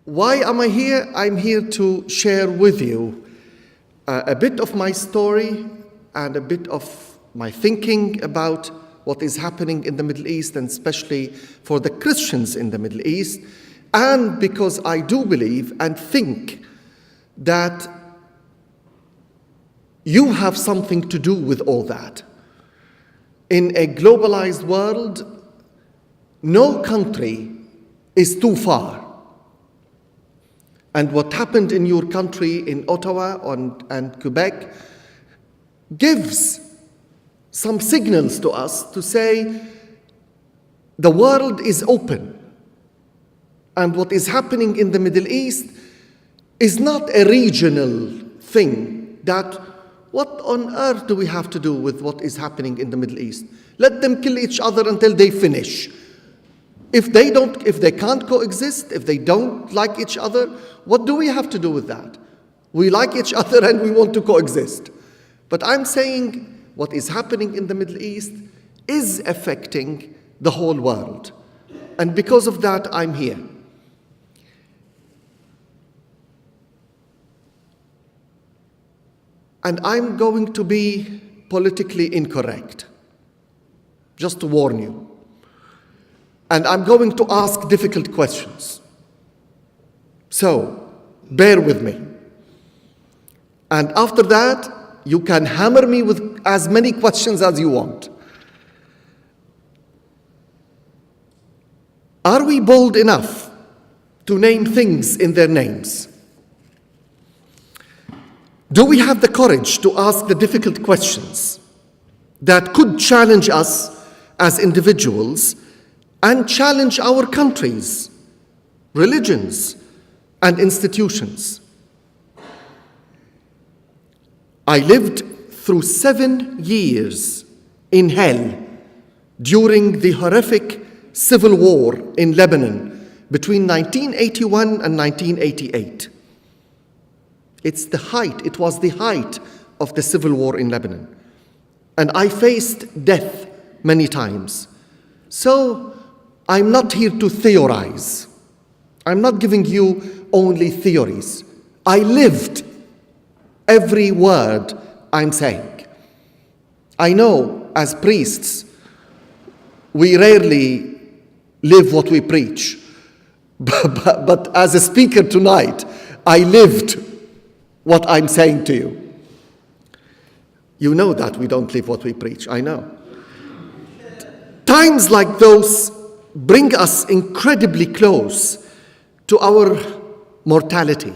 Why am I here? I'm here to share with you a bit of my story and a bit of my thinking about what is happening in the Middle East, and especially for the Christians in the Middle East, and because I do believe and think that you have something to do with all that. In a globalized world, no country is too far. And what happened in your country, in Ottawa and Quebec, gives some signals to us to say the world is open. And what is happening in the Middle East is not a regional thing that, what on earth do we have to do with what is happening in the Middle East? Let them kill each other until they finish. If they can't coexist, if they don't like each other, what do we have to do with that? We like each other and we want to coexist. But I'm saying what is happening in the Middle East is affecting the whole world. And because of that, I'm here. And I'm going to be politically incorrect, just to warn you. And I'm going to ask difficult questions. So, bear with me. And after that, you can hammer me with as many questions as you want. Are we bold enough to name things in their names? Do we have the courage to ask the difficult questions that could challenge us as individuals and challenge our countries, religions, and institutions? I lived through 7 years in hell during the horrific civil war in Lebanon between 1981 and 1988. It was the height of the civil war in Lebanon. And I faced death many times. So I'm not here to theorize. I'm not giving you only theories. I lived every word I'm saying. I know as priests, we rarely live what we preach. But as a speaker tonight, I lived what I'm saying to you. You know that we don't live what we preach, I know. Times like those bring us incredibly close to our mortality.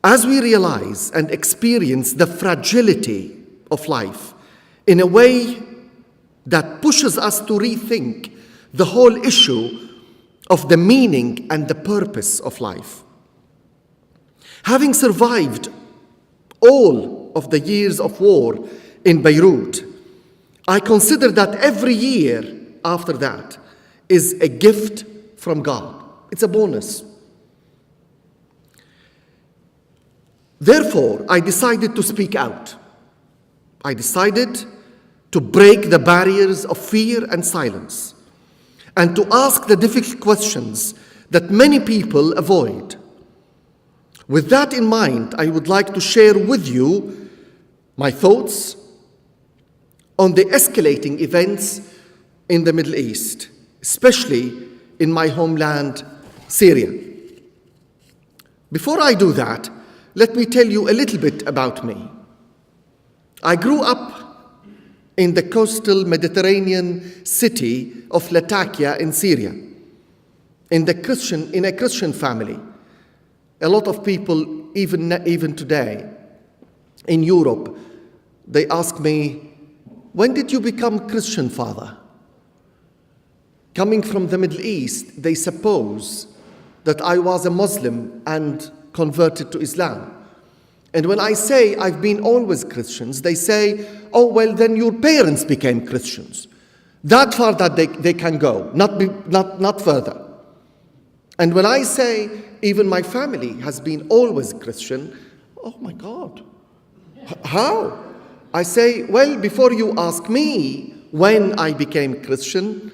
As we realize and experience the fragility of life in a way that pushes us to rethink the whole issue of the meaning and the purpose of life. Having survived all of the years of war in Beirut, I consider that every year after that is a gift from God. It's a bonus. Therefore, I decided to speak out. I decided to break the barriers of fear and silence and to ask the difficult questions that many people avoid. With that in mind, I would like to share with you my thoughts on the escalating events in the Middle East, especially in my homeland, Syria. Before I do that, let me tell you a little bit about me. I grew up in the coastal Mediterranean city of Latakia in Syria, in a Christian family. A lot of people, even today, in Europe, they ask me, when did you become Christian, Father? Coming from the Middle East, they suppose that I was a Muslim and converted to Islam. And when I say I've been always Christians, they say, oh, well, then your parents became Christians. That far that they can go, not further. And when I say even my family has been always Christian, oh my God, how? I say, well, before you ask me when I became Christian,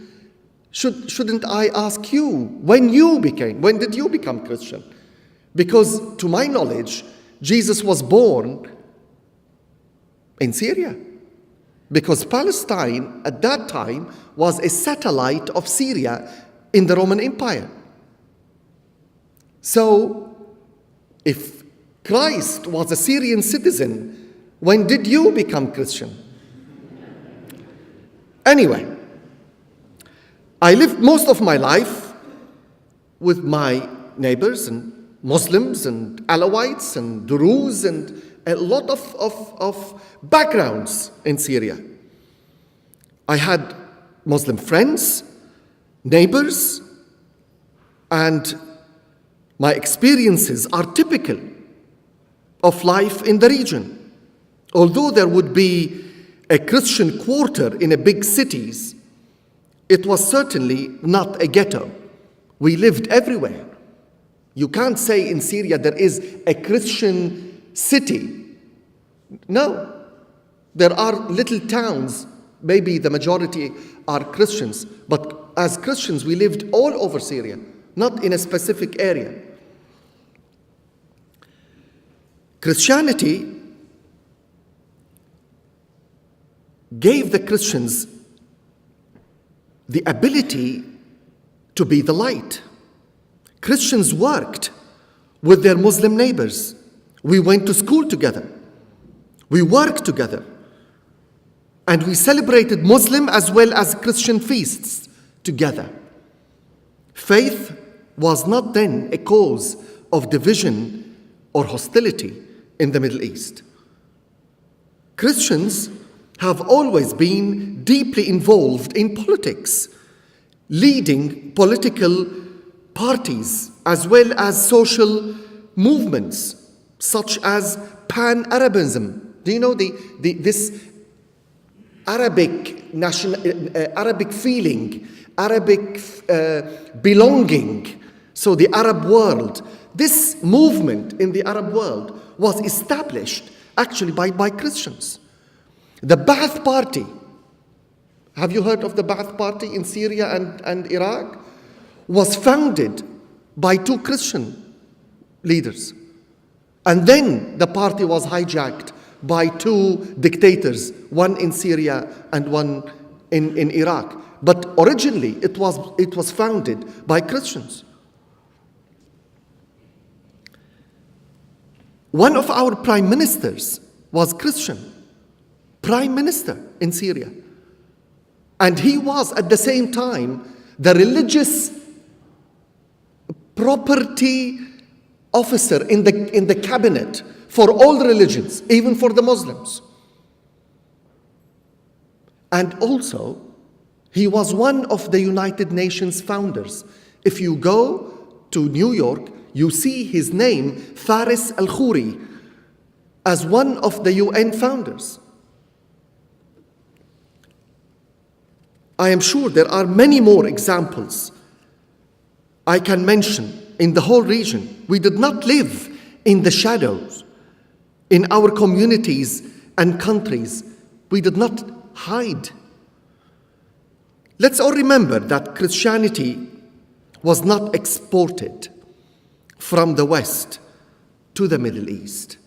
Shouldn't I ask you, when did you become Christian? Because to my knowledge, Jesus was born in Syria. Because Palestine at that time was a satellite of Syria in the Roman Empire. So, if Christ was a Syrian citizen, when did you become Christian? Anyway, I lived most of my life with my neighbors and Muslims and Alawites and Druze and a lot of backgrounds in Syria. I had Muslim friends, neighbors, and my experiences are typical of life in the region. Although there would be a Christian quarter in a big cities, it was certainly not a ghetto. We lived everywhere. You can't say in Syria there is a Christian city. No. There are little towns, maybe the majority are Christians, but as Christians we lived all over Syria, not in a specific area. Christianity gave the Christians the ability to be the light. Christians worked with their Muslim neighbors. We went to school together. We worked together. And we celebrated Muslim as well as Christian feasts together. Faith was not then a cause of division or hostility in the Middle East. Christians have always been deeply involved in politics, leading political parties as well as social movements such as Pan-Arabism. Do you know this Arabic Arabic feeling, Arabic belonging? So the Arab world, this movement in the Arab world was established actually by Christians. The Ba'ath Party, have you heard of the Ba'ath Party in Syria and Iraq? Was founded by two Christian leaders. And then the party was hijacked by two dictators, one in Syria and one in Iraq. But originally it was founded by Christians. One of our prime ministers was Christian, prime minister in Syria. And he was at the same time the religious property officer in the cabinet for all religions, even for the Muslims. And also, he was one of the United Nations founders. If you go to New York, you see his name, Faris al-Khoury, as one of the UN founders. I am sure there are many more examples I can mention in the whole region. We did not live in the shadows. In our communities and countries, we did not hide. Let's all remember that Christianity was not exported from the West to the Middle East,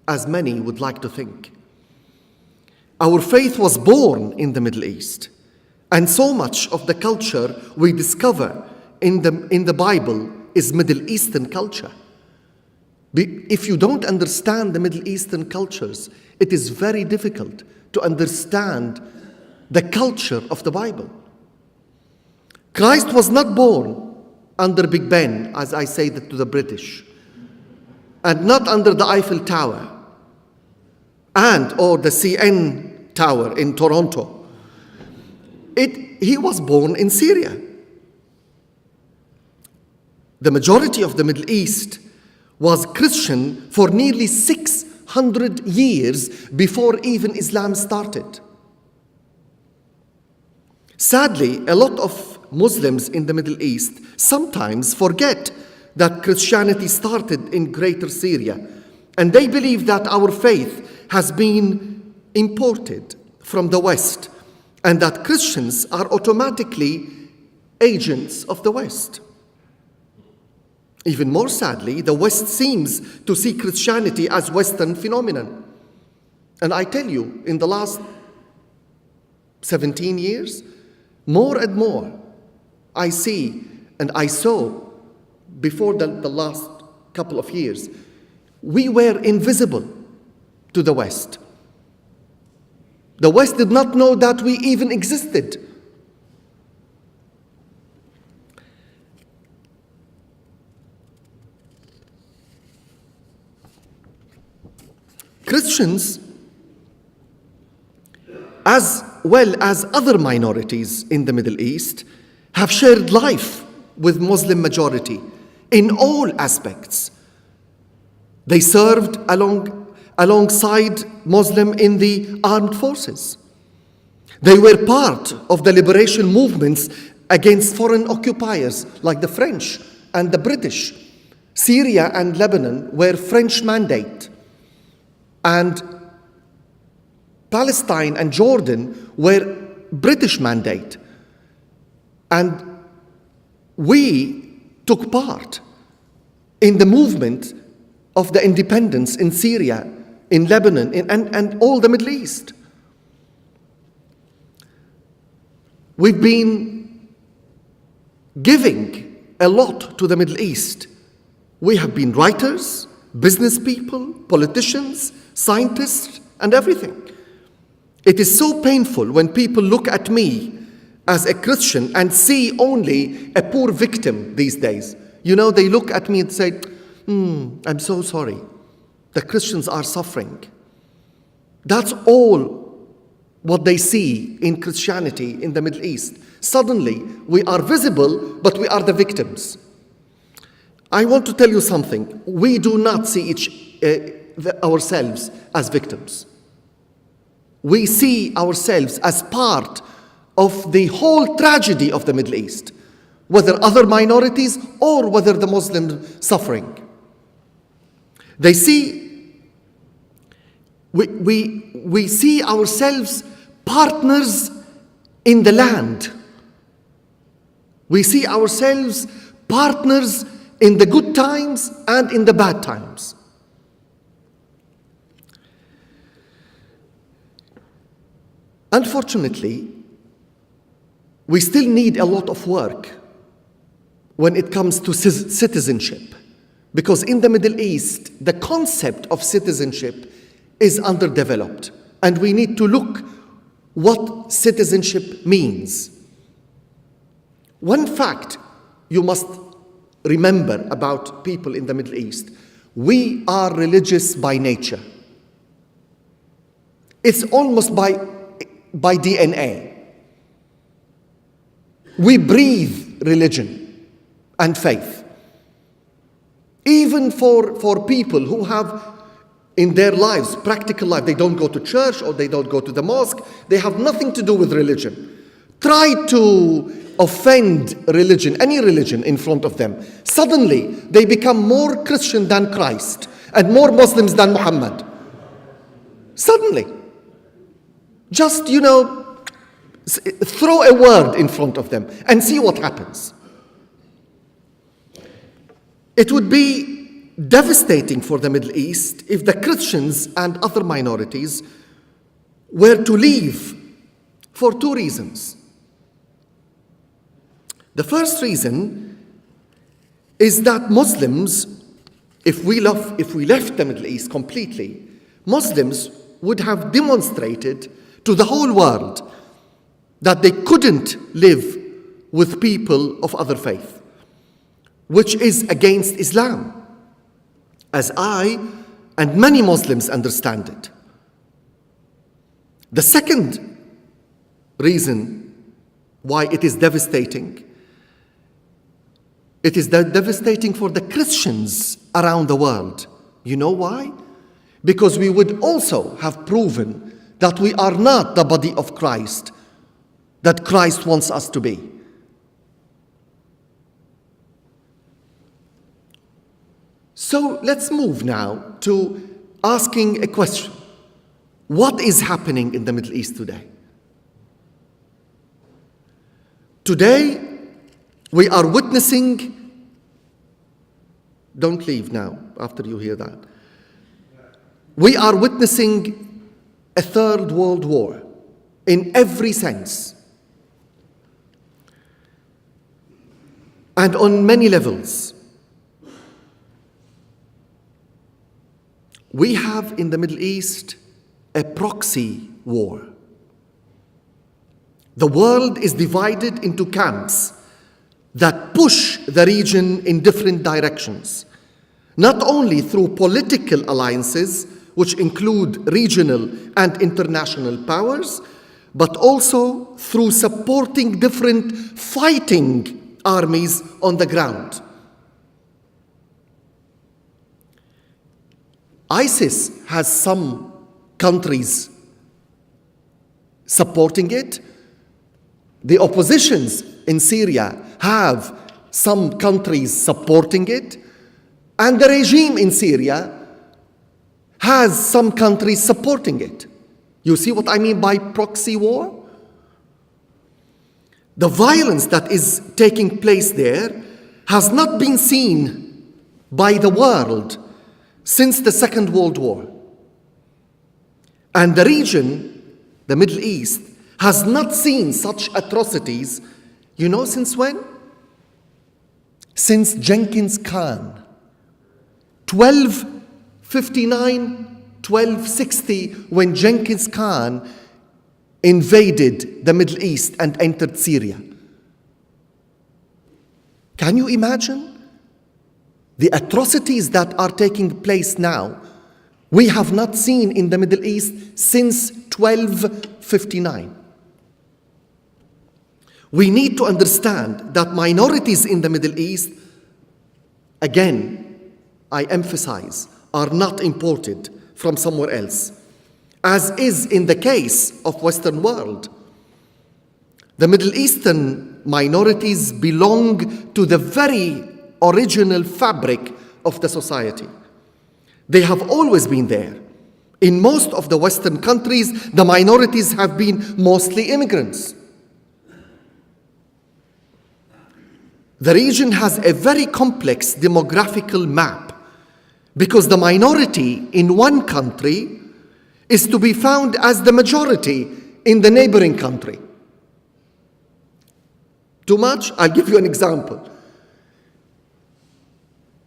as many would like to think. Our faith was born in the Middle East, and so much of the culture we discover in the Bible is Middle Eastern culture. If you don't understand the Middle Eastern cultures, it is very difficult to understand the culture of the Bible. Christ was not born under Big Ben, as I say that to the British, and not under the Eiffel Tower or the CN Tower in Toronto. He was born in Syria. The majority of the Middle East was Christian for nearly 600 years before even Islam started. Sadly, a lot of Muslims in the Middle East sometimes forget that Christianity started in Greater Syria, and they believe that our faith has been imported from the West, and that Christians are automatically agents of the West. Even more sadly, the West seems to see Christianity as Western phenomenon. And I tell you, in the last 17 years, more and more, I see and I saw before the last couple of years, we were invisible to the West. The West did not know that we even existed. Christians, as well as other minorities in the Middle East, have shared life with Muslim majority in all aspects. They served alongside Muslim in the armed forces. They were part of the liberation movements against foreign occupiers like the French and the British. Syria and Lebanon were French mandate, and Palestine and Jordan were British mandate. And we took part in the movement of the independence in Syria, in Lebanon, and all the Middle East. We've been giving a lot to the Middle East. We have been writers, business people, politicians, scientists, and everything. It is so painful when people look at me as a Christian and see only a poor victim these days. You know, they look at me and say, I'm so sorry. The Christians are suffering. That's all what they see in Christianity in the Middle East. Suddenly, we are visible, but we are the victims. I want to tell you something. We do not see ourselves as victims. We see ourselves as part of the whole tragedy of the Middle East, whether other minorities or whether the Muslims suffering. They see, we see ourselves partners in the land. We see ourselves partners in the good times and in the bad times. Unfortunately, we still need a lot of work when it comes to citizenship, because in the Middle East, the concept of citizenship is underdeveloped, and we need to look what citizenship means. One fact you must remember about people in the Middle East: we are religious by nature. It's almost by DNA. We breathe religion and faith. Even for people who have in their lives, practical life, they don't go to church or they don't go to the mosque, they have nothing to do with religion. Try to offend religion, any religion, in front of them. Suddenly, they become more Christian than Christ and more Muslims than Muhammad. Suddenly. Just, throw a word in front of them and see what happens. It would be devastating for the Middle East if the Christians and other minorities were to leave for two reasons. The first reason is that Muslims, if we left the Middle East completely, Muslims would have demonstrated to the whole world that they couldn't live with people of other faith, which is against Islam, as I and many Muslims understand it. The second reason why it is devastating, it is devastating for the Christians around the world. You know why? Because we would also have proven that we are not the body of Christ that Christ wants us to be. So let's move now to asking a question. What is happening in the Middle East today? Today, We are witnessing, don't leave now after you hear that. We are witnessing a third world war in every sense and on many levels. We have in the Middle East a proxy war. The world is divided into camps that push the region in different directions, not only through political alliances, which include regional and international powers, but also through supporting different fighting armies on the ground. ISIS has some countries supporting it. The oppositions in Syria have some countries supporting it. And the regime in Syria has some countries supporting it. You see what I mean by proxy war? The violence that is taking place there has not been seen by the world since the Second World War. And the region, the Middle East, has not seen such atrocities, you know, since when? Since Genghis Khan. 1259, 1260, when Genghis Khan invaded the Middle East and entered Syria. Can you imagine? The atrocities that are taking place now, we have not seen in the Middle East since 1259. We need to understand that minorities in the Middle East, again, I emphasize, are not imported from somewhere else, as is in the case of Western world. The Middle Eastern minorities belong to the very original fabric of the society. They have always been there. In most of the Western countries, the minorities have been mostly immigrants. The region has a very complex demographical map because the minority in one country is to be found as the majority in the neighboring country. Too much? I'll give you an example.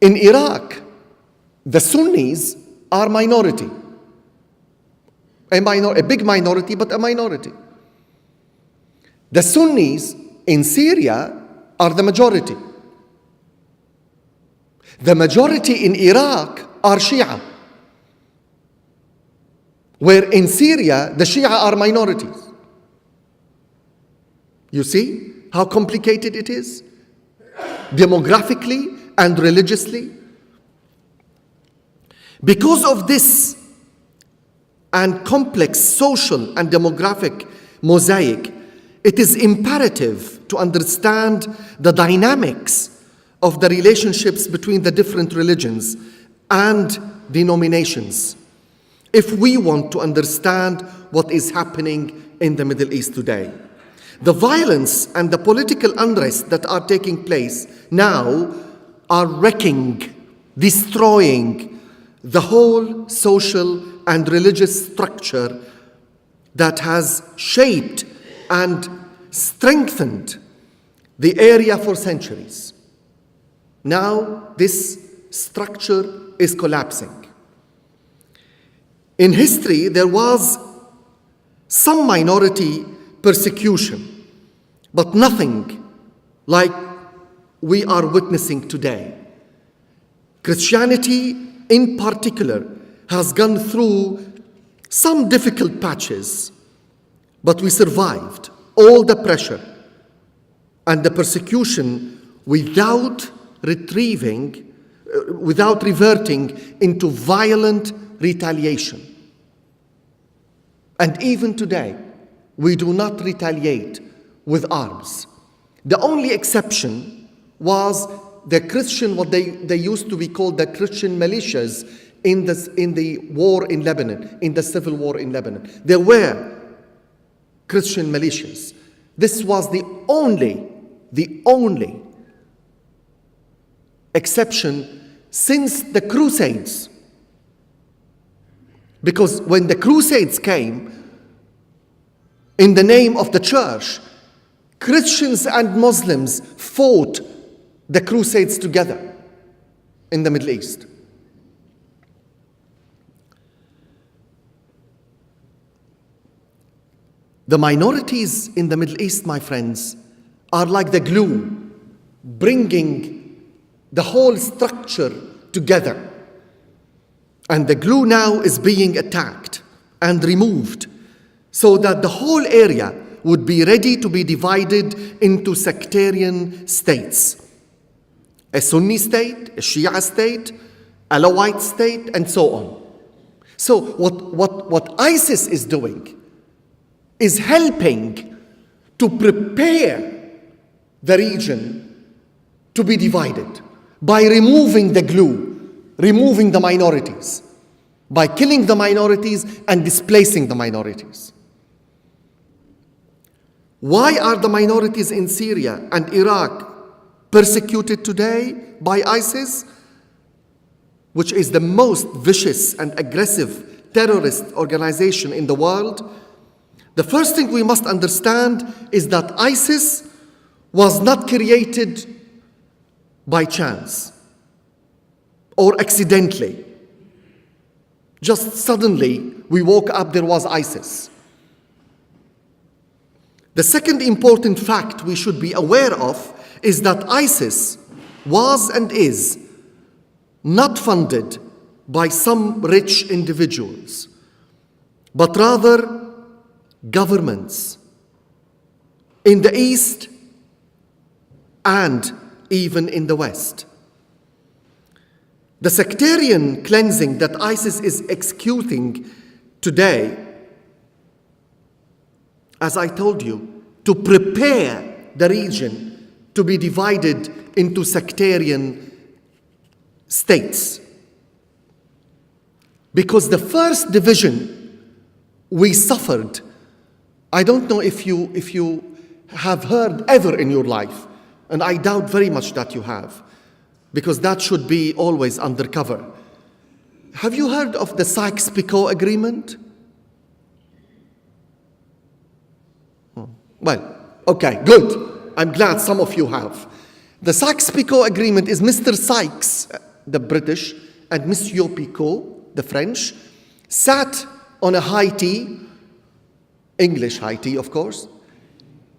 In Iraq, the Sunnis are minority. A big minority, but a minority. The Sunnis in Syria are the majority. The majority in Iraq are Shia, where in Syria, the Shia are minorities. You see how complicated it is? Demographically and religiously. Because of this and complex social and demographic mosaic, it is imperative to understand the dynamics of the relationships between the different religions and denominations if we want to understand what is happening in the Middle East today. The violence and the political unrest that are taking place now are wrecking, destroying the whole social and religious structure that has shaped and strengthened the area for centuries. Now this structure is collapsing. In history, there was some minority persecution, but nothing like we are witnessing today. Christianity, in particular, has gone through some difficult patches, but we survived all the pressure and the persecution without reverting into violent retaliation. And even today, we do not retaliate with arms. The only exception was the Christian, what they used to be called the Christian militias in the war in Lebanon, in the civil war in Lebanon. There were Christian militias. This was the only exception since the Crusades. Because when the Crusades came, in the name of the church, Christians and Muslims fought the Crusades together in the Middle East. The minorities in the Middle East, my friends, are like the glue, bringing the whole structure together. And the glue now is being attacked and removed so that the whole area would be ready to be divided into sectarian states. A Sunni state, a Shia state, Alawite state, and so on. So what ISIS is doing is helping to prepare the region to be divided by removing the glue, removing the minorities, by killing the minorities and displacing the minorities. Why are the minorities in Syria and Iraq persecuted today by ISIS, which is the most vicious and aggressive terrorist organization in the world? The first thing we must understand is that ISIS was not created by chance or accidentally. Just suddenly we woke up, there was ISIS. The second important fact we should be aware of is that ISIS was and is not funded by some rich individuals, but rather governments in the East and even in the West. The sectarian cleansing that ISIS is executing today, as I told you, to prepare the region to be divided into sectarian states. Because the first division we suffered, I don't know if you have heard ever in your life, and I doubt very much that you have, because that should be always undercover. Have you heard of the Sykes-Picot Agreement? Well, okay, good. I'm glad some of you have. The Sykes-Picot Agreement is Mr. Sykes, the British, and Monsieur Picot, the French, sat on a high tea, English high tea, of course,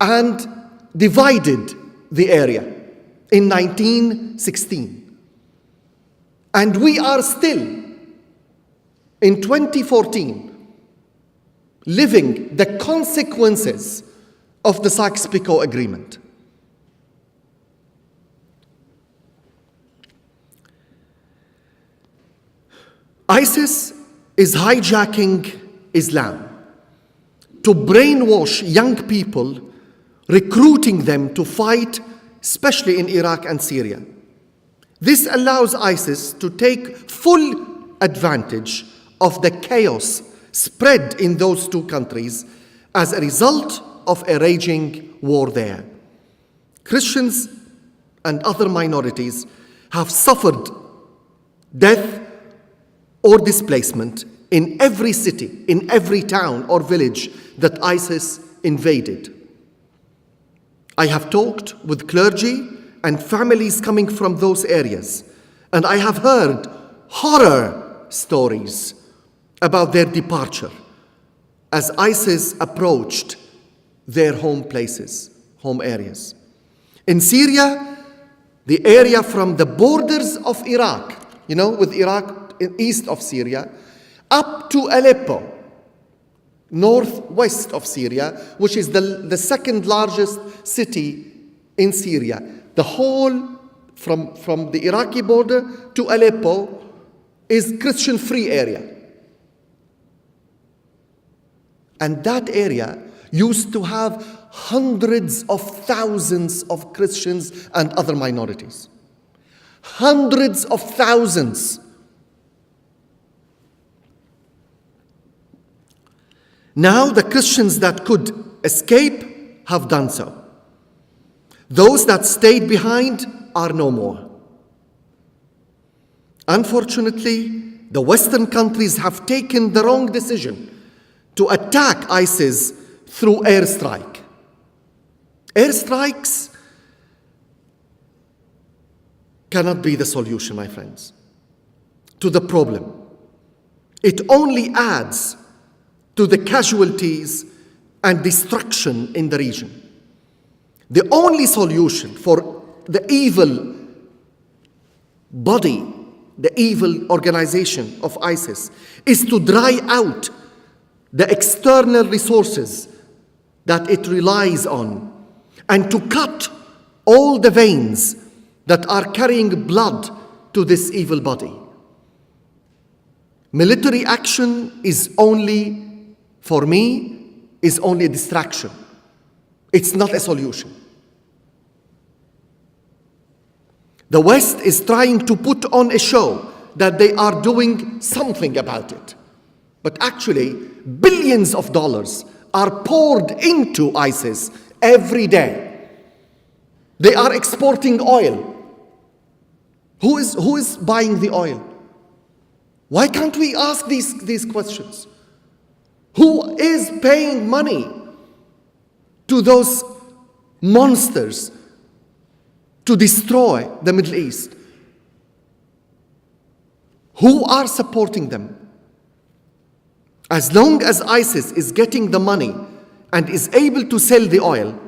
and divided the area in 1916. And we are still, in 2014, living the consequences of the Sykes-Picot Agreement. ISIS is hijacking Islam to brainwash young people, recruiting them to fight, especially in Iraq and Syria. This allows ISIS to take full advantage of the chaos spread in those two countries as a result of a raging war there. Christians and other minorities have suffered death or displacement in every city, in every town or village that ISIS invaded. I have talked with clergy and families coming from those areas, and I have heard horror stories about their departure as ISIS approached their home places, home areas. In Syria, the area from the borders of Iraq, with Iraq east of Syria, up to Aleppo, northwest of Syria, which is the second largest city in Syria. The whole, from the Iraqi border to Aleppo, is Christian-free area. And that area used to have hundreds of thousands of Christians and other minorities. Hundreds of thousands. Now the Christians that could escape have done so. Those that stayed behind are no more. Unfortunately, the Western countries have taken the wrong decision to attack ISIS through airstrike. Airstrikes cannot be the solution, my friends, to the problem. It only adds to the casualties and destruction in the region. The only solution for the evil body, the evil organization of ISIS, is to dry out the external resources that it relies on and to cut all the veins that are carrying blood to this evil body. Military action is only, for me, is only a distraction. It's not a solution. The West is trying to put on a show that they are doing something about it. But actually, billions of dollars are poured into ISIS every day. They are exporting oil. Who is buying the oil? Why can't we ask these questions? Who is paying money to those monsters to destroy the Middle East? Who are supporting them? As long as ISIS is getting the money and is able to sell the oil,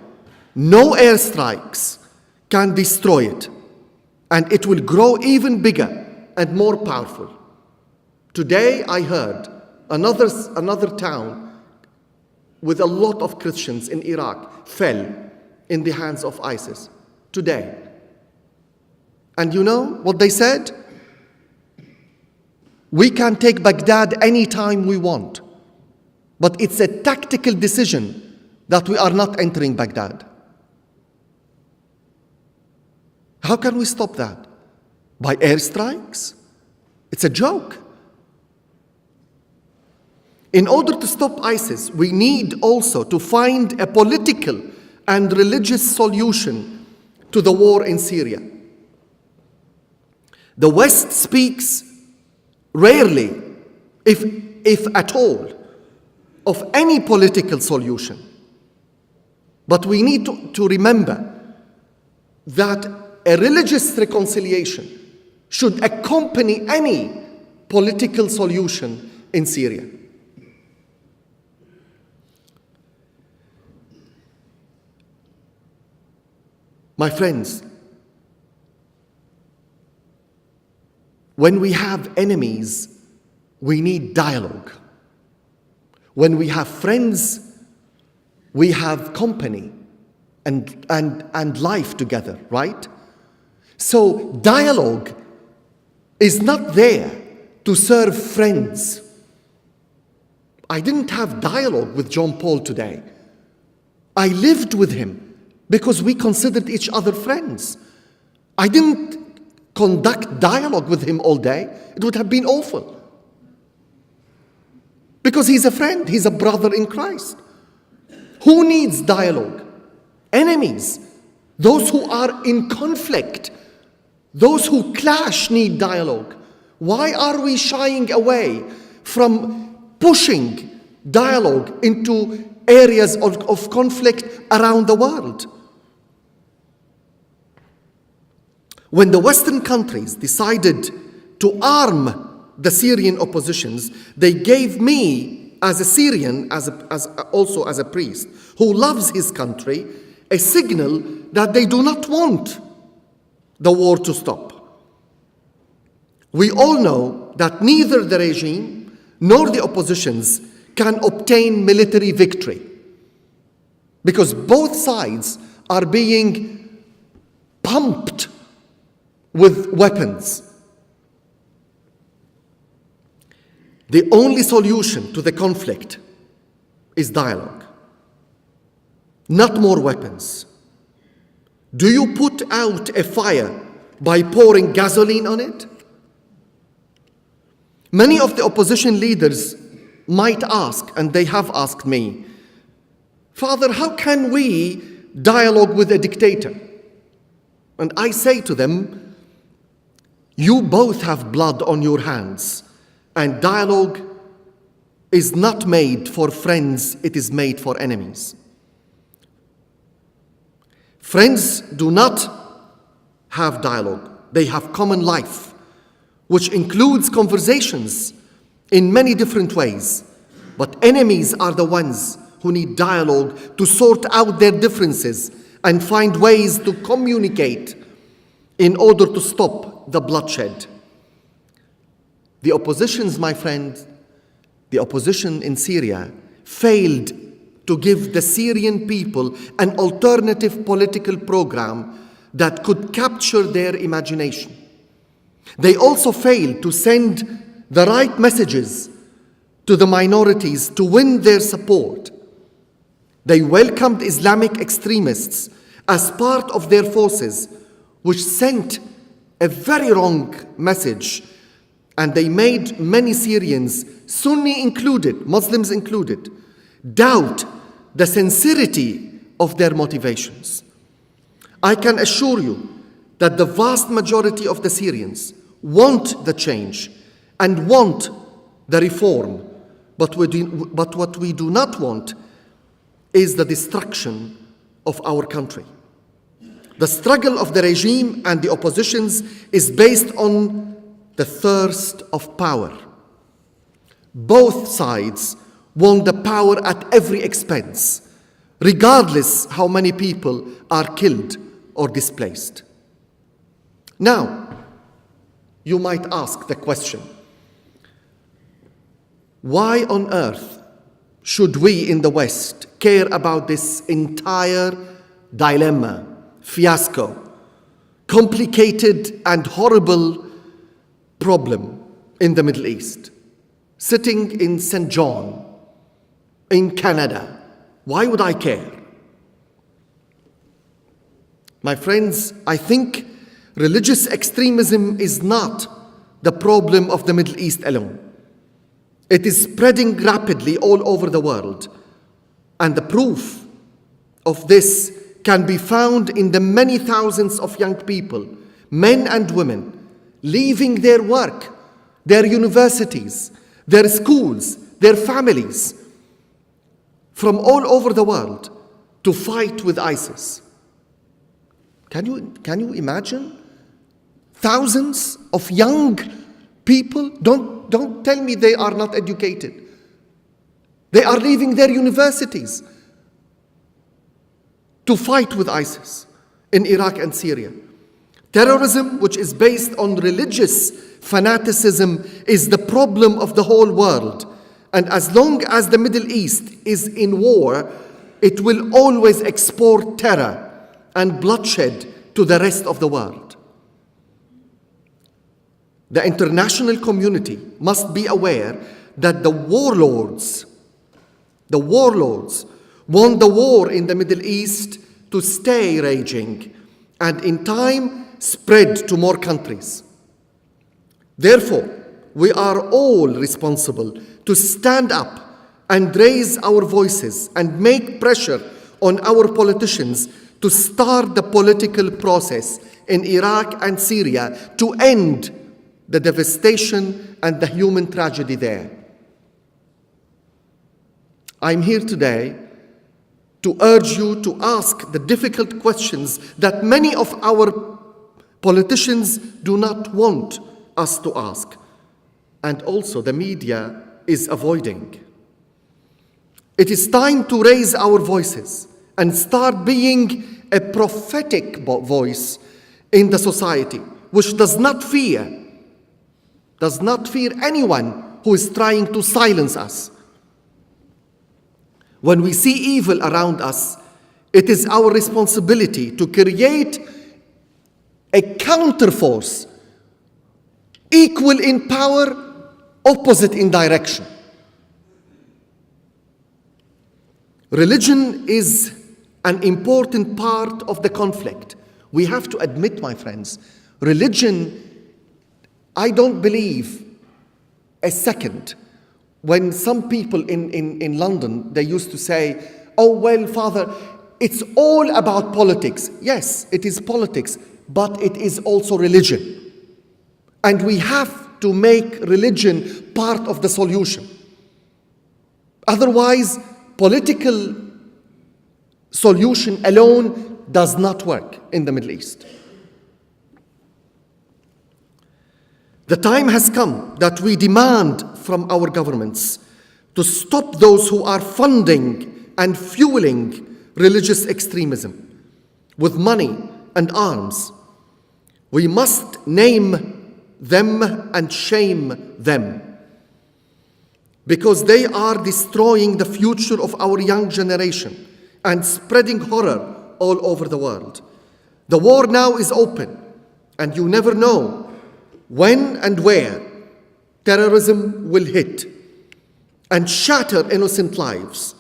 no airstrikes can destroy it. And it will grow even bigger and more powerful. Today I heard another town with a lot of Christians in Iraq fell in the hands of ISIS today. And you know what they said? We can take Baghdad anytime we want, but it's a tactical decision that we are not entering Baghdad. How can we stop that? By airstrikes? It's a joke. In order to stop ISIS, we need also to find a political and religious solution to the war in Syria. The West speaks rarely, if at all, of any political solution. But we need to remember that a religious reconciliation should accompany any political solution in Syria. My friends, when we have enemies, we need dialogue. When we have friends, we have company and life together, right? So dialogue is not there to serve friends. I didn't have dialogue with John Paul today. I lived with him because we considered each other friends. I didn't conduct dialogue with him all day. It would have been awful. Because he's a friend, he's a brother in Christ. Who needs dialogue? Enemies. Those who are in conflict. Those who clash need dialogue. Why are we shying away from pushing dialogue into areas of conflict around the world? When the Western countries decided to arm the Syrian oppositions, they gave me, as a Syrian, also as a priest, who loves his country, a signal that they do not want the war to stop. We all know that neither the regime nor the oppositions can obtain military victory because both sides are being pumped with weapons. The only solution to the conflict is dialogue, not more weapons. Do you put out a fire by pouring gasoline on it? Many of the opposition leaders might ask, and they have asked me, Father, how can we dialogue with a dictator? And I say to them, You both have blood on your hands, and dialogue is not made for friends, it is made for enemies. Friends do not have dialogue, they have common life, which includes conversations in many different ways. But enemies are the ones who need dialogue to sort out their differences and find ways to communicate in order to stop the bloodshed. The oppositions, my friend, the opposition in Syria failed to give the Syrian people an alternative political program that could capture their imagination. They also failed to send the right messages to the minorities to win their support. They welcomed Islamic extremists as part of their forces, which sent a very wrong message, and they made many Syrians, Sunni included, Muslims included, doubt the sincerity of their motivations. I can assure you that the vast majority of the Syrians want the change and want the reform, but what we do not want is the destruction of our country. The struggle of the regime and the oppositions is based on the thirst of power. Both sides want the power at every expense, regardless how many people are killed or displaced. Now, you might ask the question, why on earth should we in the West care about this entire dilemma, fiasco, complicated and horrible problem in the Middle East? Sitting in St. John, in Canada, why would I care? My friends, I think religious extremism is not the problem of the Middle East alone. It is spreading rapidly all over the world, and the proof of this can be found in the many thousands of young people, men and women, leaving their work, their universities, their schools, their families, from all over the world to fight with ISIS. Can you imagine? Thousands of young people, don't tell me they are not educated. They are leaving their universities to fight with ISIS in Iraq and Syria. Terrorism, which is based on religious fanaticism, is the problem of the whole world. And as long as the Middle East is in war, it will always export terror and bloodshed to the rest of the world. The international community must be aware that the warlords want the war in the Middle East to stay raging and in time spread to more countries. Therefore, we are all responsible to stand up and raise our voices and make pressure on our politicians to start the political process in Iraq and Syria to end the devastation and the human tragedy there. I'm here today to urge you to ask the difficult questions that many of our politicians do not want us to ask, and also the media is avoiding. It is time to raise our voices and start being a prophetic voice in the society, which does not fear anyone who is trying to silence us. When we see evil around us, it is our responsibility to create a counterforce, equal in power, opposite in direction. Religion is an important part of the conflict. We have to admit, my friends, religion, I don't believe a second when some people in London, they used to say, oh, well, Father, it's all about politics. Yes, it is politics, but it is also religion. And we have to make religion part of the solution. Otherwise, political solution alone does not work in the Middle East. The time has come that we demand from our governments to stop those who are funding and fueling religious extremism with money and arms. We must name them and shame them, because they are destroying the future of our young generation and spreading horror all over the world. The war now is open, and you never know when and where terrorism will hit and shatter innocent lives,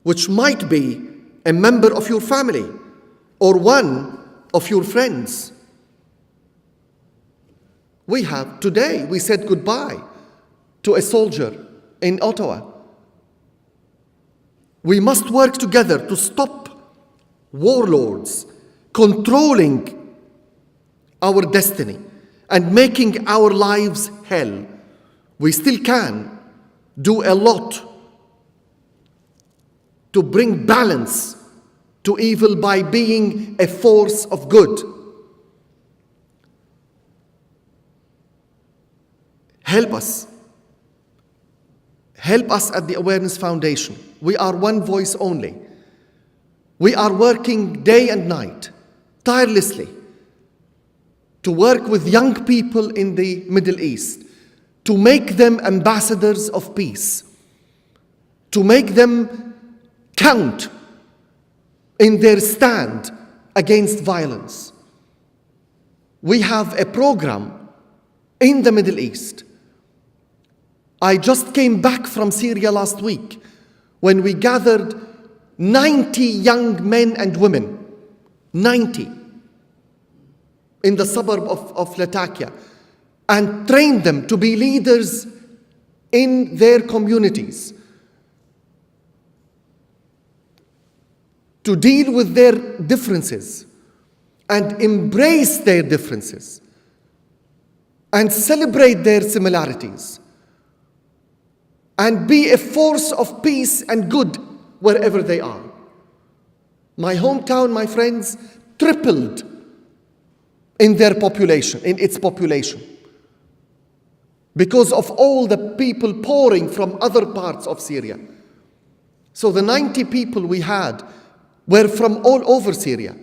which might be a member of your family or one of your friends. Today, we said goodbye to a soldier in Ottawa. We must work together to stop warlords controlling our destiny and making our lives hell. We still can do a lot to bring balance to evil by being a force of good. Help us. Help us at the Awareness Foundation. We are one voice only. We are working day and night, tirelessly, to work with young people in the Middle East, to make them ambassadors of peace, to make them count in their stand against violence. We have a program in the Middle East. I just came back from Syria last week when we gathered 90 young men and women, 90, in the suburb of Latakia, and trained them to be leaders in their communities, to deal with their differences and embrace their differences and celebrate their similarities and be a force of peace and good wherever they are. My hometown, my friends, tripled in its population, because of all the people pouring from other parts of Syria. So the 90 people we had were from all over Syria.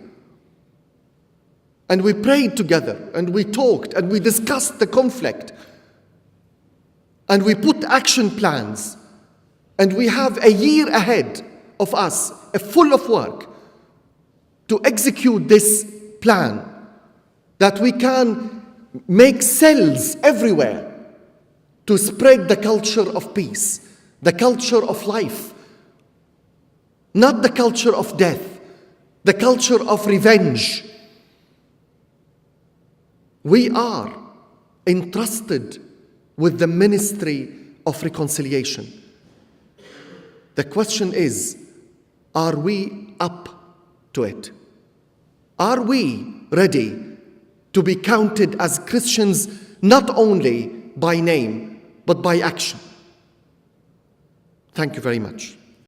And we prayed together, and we talked, and we discussed the conflict. And we put action plans. And we have a year ahead of us, full of work, to execute this plan, that we can make cells everywhere to spread the culture of peace, the culture of life, not the culture of death, the culture of revenge. We are entrusted with the ministry of reconciliation. The question is, are we up to it? Are we ready to be counted as Christians not only by name, but by action? Thank you very much.